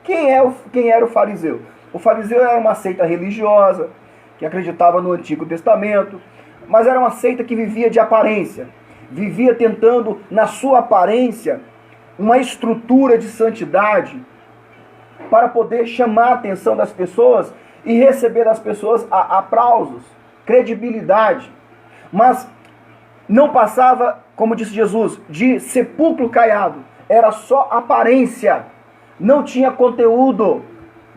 Quem era o fariseu? O fariseu era uma seita religiosa, que acreditava no Antigo Testamento, mas era uma seita que vivia de aparência. Vivia tentando, na sua aparência, uma estrutura de santidade para poder chamar a atenção das pessoas e receber das pessoas aplausos, credibilidade. Mas não passava, como disse Jesus, de sepulcro caiado. Era só aparência, não tinha conteúdo.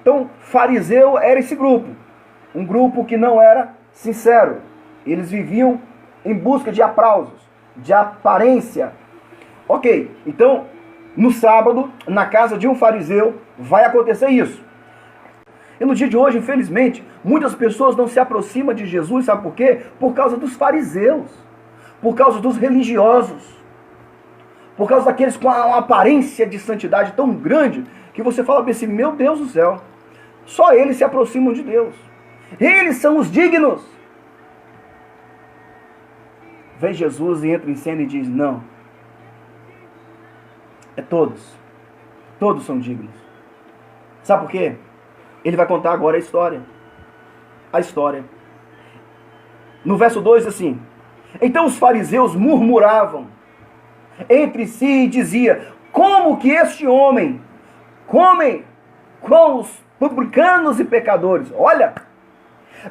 Então, fariseu era esse grupo. Um grupo que não era sincero. Eles viviam em busca de aplausos, de aparência. Ok, então, no sábado, na casa de um fariseu, vai acontecer isso. E no dia de hoje, infelizmente, muitas pessoas não se aproximam de Jesus, sabe por quê? Por causa dos fariseus, por causa dos religiosos, por causa daqueles com uma aparência de santidade tão grande, que você fala assim, meu Deus do céu, só eles se aproximam de Deus. Eles são os dignos. Vem Jesus e entra em cena e diz, não. É todos. Todos são dignos. Sabe por quê? Ele vai contar agora a história. A história. No verso 2, assim. Então os fariseus murmuravam entre si e dizia, como que este homem come com os publicanos e pecadores? Olha,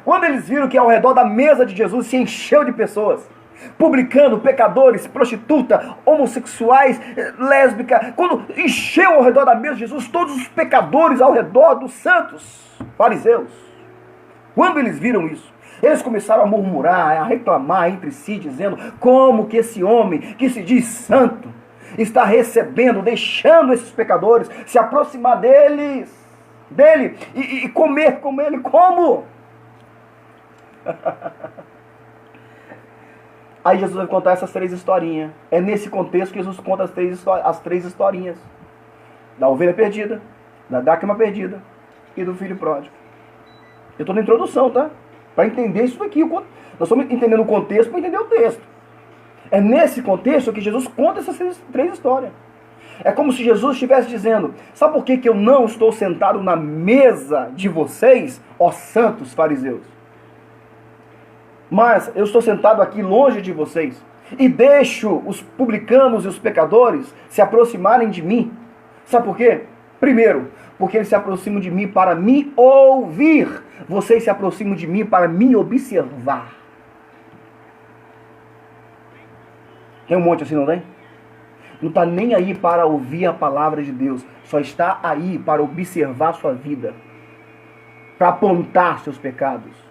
quando eles viram que ao redor da mesa de Jesus se encheu de pessoas, publicano, pecadores, prostituta, homossexuais, lésbica, quando encheu ao redor da mesa de Jesus todos os pecadores ao redor dos santos fariseus, quando eles viram isso, eles começaram a murmurar, a reclamar entre si, dizendo, como que esse homem que se diz santo está recebendo, deixando esses pecadores se aproximar dele e comer com ele, como? Aí Jesus vai contar essas 3 historinhas. É nesse contexto que Jesus conta as três historinhas. Da ovelha perdida, da dracma perdida e do filho pródigo. Eu estou na introdução, tá? Para entender isso daqui. Nós estamos entendendo o contexto para entender o texto. É nesse contexto que Jesus conta essas 3 histórias. É como se Jesus estivesse dizendo, sabe por que eu não estou sentado na mesa de vocês, ó santos fariseus? Mas eu estou sentado aqui longe de vocês e deixo os publicanos e os pecadores se aproximarem de mim. Sabe por quê? Primeiro, porque eles se aproximam de mim para me ouvir. Vocês se aproximam de mim para me observar. Tem um monte assim, não tem? Não está nem aí para ouvir a palavra de Deus. Só está aí para observar sua vida. Para apontar seus pecados.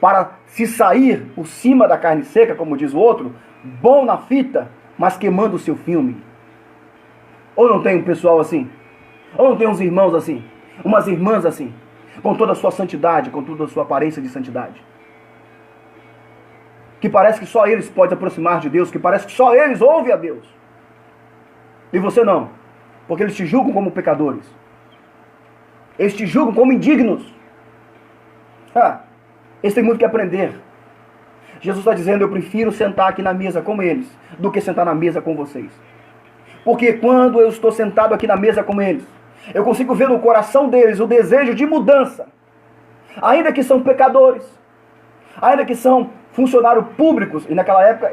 Para se sair por cima da carne seca, como diz o outro, bom na fita, mas queimando o seu filme. Ou não tem um pessoal assim? Ou não tem uns irmãos assim? Umas irmãs assim? Com toda a sua santidade, com toda a sua aparência de santidade. Que parece que só eles podem aproximar de Deus, que parece que só eles ouvem a Deus. E você não. Porque eles te julgam como pecadores. Eles te julgam como indignos. Eles têm muito que aprender. Jesus está dizendo, eu prefiro sentar aqui na mesa com eles, do que sentar na mesa com vocês. Porque quando eu estou sentado aqui na mesa com eles, eu consigo ver no coração deles o desejo de mudança. Ainda que são pecadores, ainda que são funcionários públicos, e naquela época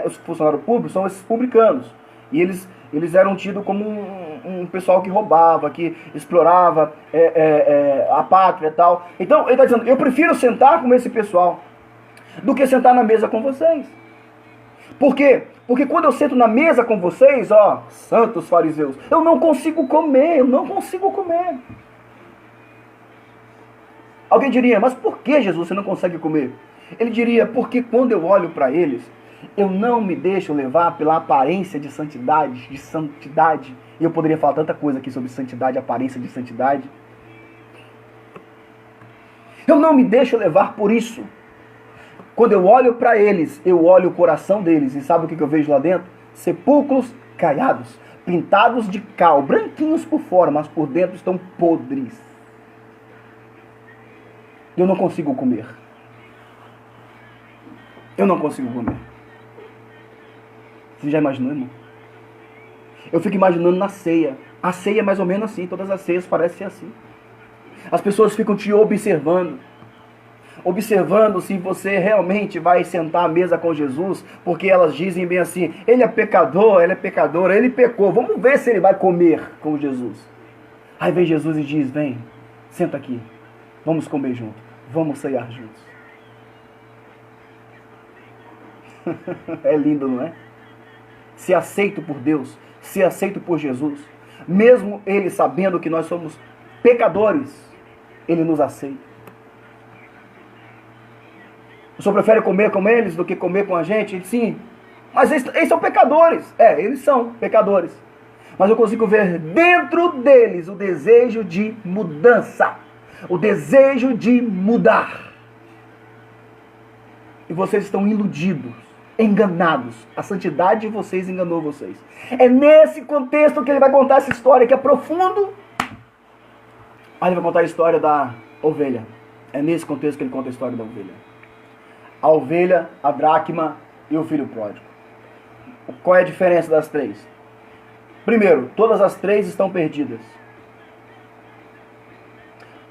os funcionários públicos são esses publicanos. E eles eram tidos como um pessoal que roubava, que explorava a pátria e tal. Então ele está dizendo, eu prefiro sentar com esse pessoal do que sentar na mesa com vocês. Por quê? Porque quando eu sento na mesa com vocês, ó, santos fariseus, eu não consigo comer. Alguém diria, mas por que, Jesus, você não consegue comer? Ele diria, porque quando eu olho para eles, eu não me deixo levar pela aparência de santidade, E eu poderia falar tanta coisa aqui sobre santidade, aparência de santidade. Eu não me deixo levar por isso. Quando eu olho para eles, eu olho o coração deles. E sabe o que eu vejo lá dentro? Sepulcros caiados, pintados de cal, branquinhos por fora, mas por dentro estão podres. Eu não consigo comer. Eu não consigo comer. Você já imaginou, irmão? Eu fico imaginando na ceia, A ceia é mais ou menos assim, todas as ceias parecem ser assim. As pessoas ficam te observando se você realmente vai sentar à mesa com Jesus, porque elas dizem bem assim, ele é pecador, ela é pecadora, ele pecou, vamos ver se ele vai comer com Jesus. Aí vem Jesus e diz, vem, senta aqui, vamos comer junto, vamos ceiar juntos. É lindo, não é? Ser aceito por Deus, ser aceito por Jesus, mesmo Ele sabendo que nós somos pecadores, Ele nos aceita. O senhor prefere comer com eles do que comer com a gente? Sim, mas eles são pecadores. Eles são pecadores. Mas eu consigo ver dentro deles o desejo de mudança, o desejo de mudar. E vocês estão iludidos, enganados. A santidade de vocês enganou vocês. É nesse contexto que ele vai contar essa história que é profundo. Aí ele vai contar a história da ovelha. É nesse contexto que ele conta a história da ovelha. A ovelha, a dracma e o filho pródigo. Qual é a diferença das três? Primeiro, todas as três estão perdidas.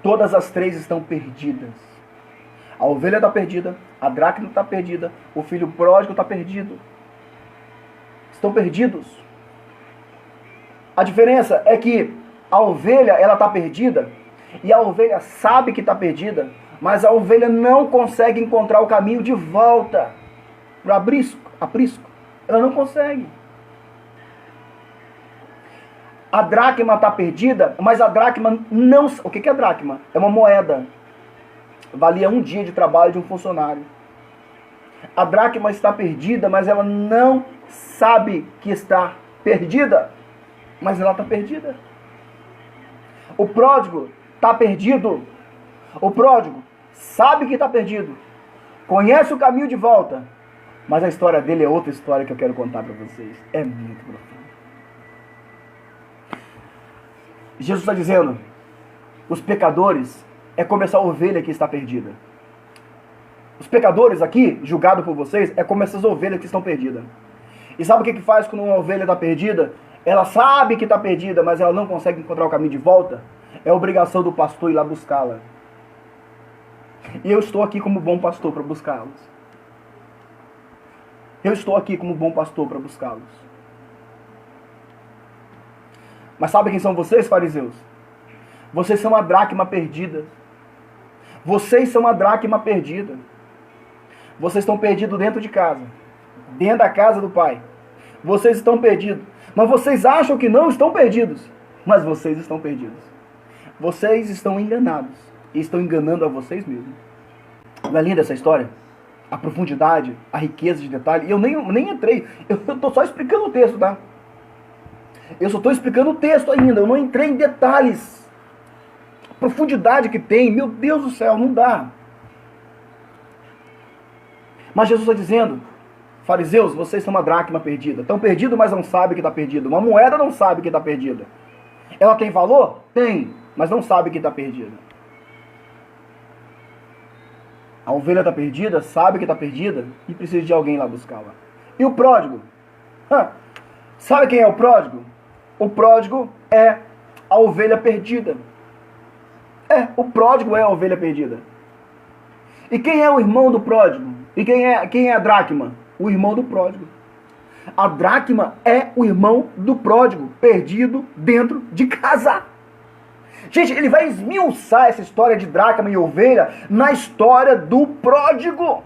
Todas as três estão perdidas. A ovelha está perdida, a dracma está perdida, o filho pródigo está perdido. Estão perdidos. A diferença é que a ovelha ela está perdida e a ovelha sabe que está perdida, mas a ovelha não consegue encontrar o caminho de volta para aprisco. Ela não consegue. A dracma está perdida, mas a dracma não... O que é a dracma? É uma moeda. Valia um dia de trabalho de um funcionário. A dracma está perdida, mas ela não sabe que está perdida. Mas ela está perdida. O pródigo está perdido. O pródigo sabe que está perdido. Conhece o caminho de volta. Mas a história dele é outra história que eu quero contar para vocês. É muito profundo. Jesus está dizendo, os pecadores é como essa ovelha que está perdida. Os pecadores aqui, julgado por vocês, é como essas ovelhas que estão perdidas. E sabe o que faz quando uma ovelha está perdida? Ela sabe que está perdida, mas ela não consegue encontrar o caminho de volta. É obrigação do pastor ir lá buscá-la. E eu estou aqui como bom pastor para buscá-los. Eu estou aqui como bom pastor para buscá-los. Mas sabe quem são vocês, fariseus? Vocês são a dracma perdida. Vocês são a dracma perdida. Vocês estão perdidos dentro de casa. Dentro da casa do Pai. Vocês estão perdidos. Mas vocês acham que não estão perdidos. Mas vocês estão perdidos. Vocês estão enganados. E estão enganando a vocês mesmos. Não é linda essa história? A profundidade, a riqueza de detalhe. E eu nem entrei. Eu estou só explicando o texto, tá? Eu só estou explicando o texto ainda. Eu não entrei em detalhes. A profundidade que tem. Meu Deus do céu, não dá. Mas Jesus está dizendo, fariseus, vocês são uma dracma perdida. Estão perdidos, mas não sabem que está perdido. Uma moeda não sabe que está perdida. Ela tem valor? Tem, mas não sabe que está perdida. A ovelha está perdida, sabe que está perdida e precisa de alguém lá buscá-la. E o pródigo? Sabe quem é o pródigo? O pródigo é a ovelha perdida. O pródigo é a ovelha perdida. E quem é o irmão do pródigo? E quem é a dracma? O irmão do pródigo. A dracma é o irmão do pródigo, perdido dentro de casa. Gente, ele vai esmiuçar essa história de dracma e ovelha na história do pródigo.